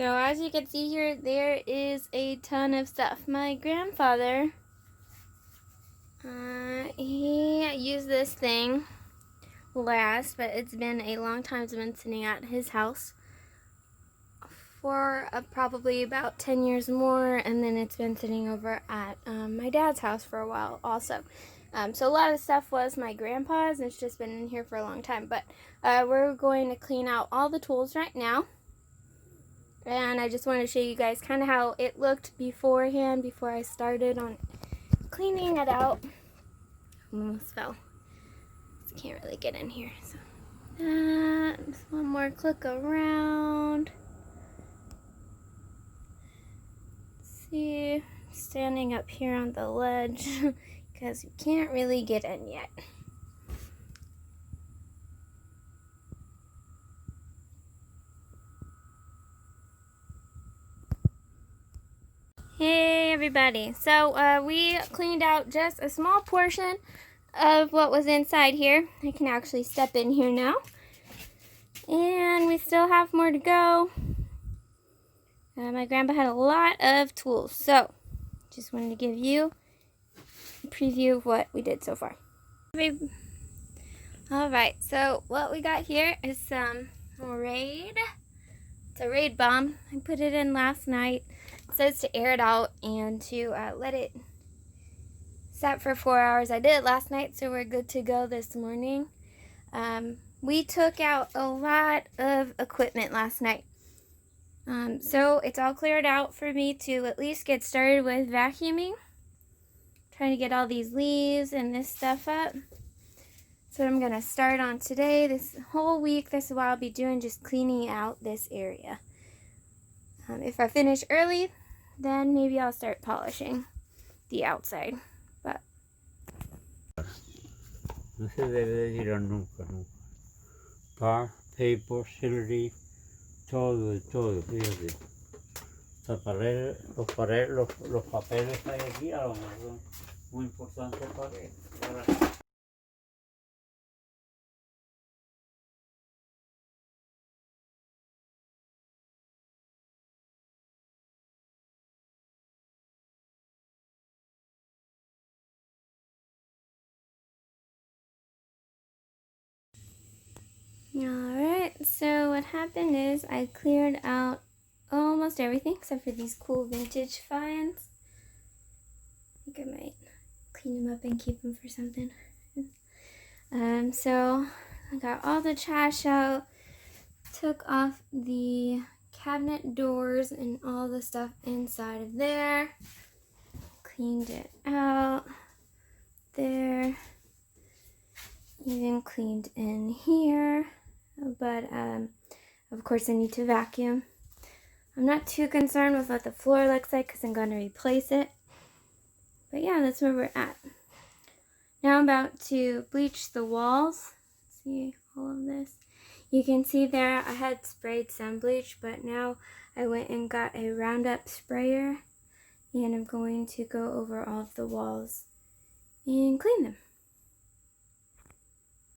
So as you can see here, there is a ton of stuff. My grandfather, he used this thing last, but it's been a long time. It's been sitting at his house for probably about 10 years more, and then it's been sitting over at my dad's house for a while also. So a lot of stuff was my grandpa's, and it's just been in here for a long time. But we're going to clean out all the tools right now. And I just wanted to show you guys kind of how it looked beforehand, before I started on cleaning it out. Almost fell. Just can't really get in here. So just one more click around. See, standing up here on the ledge because you can't really get in yet. Hey everybody, so we cleaned out just a small portion of what was inside here. I can actually step in here now, and we still have more to go. My grandpa had a lot of tools, so just wanted to give you a preview of what we did so far. Alright, so what we got here is some Raid. It's a Raid bomb. I put it in last night. It says to air it out and to let it set for 4 hours. I did it last night, so we're good to go this morning. We took out a lot of equipment last night. So it's all cleared out for me to at least get started with vacuuming. Trying to get all these leaves and this stuff up. So I'm going to start on today. This whole week, this is what I'll be doing, just cleaning out this area. If I finish early, then maybe I'll start polishing the outside. But no se debe de tirar nunca. Tar, paper, celery, todo, fíjate. Los papeles que hay aquí a lo mejor son muy importantes para que... alright, so what happened is I cleared out almost everything except for these cool vintage finds. I think I might clean them up and keep them for something. So I got all the trash out, took off the cabinet doors and all the stuff inside of there, cleaned it out there, even cleaned in here, but of course I need to vacuum. I'm not too concerned with what the floor looks like because I'm going to replace it. But yeah, that's where we're at. Now I'm about to bleach the walls. See all of this? You can see there I had sprayed some bleach, but now I went and got a Roundup sprayer, and I'm going to go over all of the walls and clean them.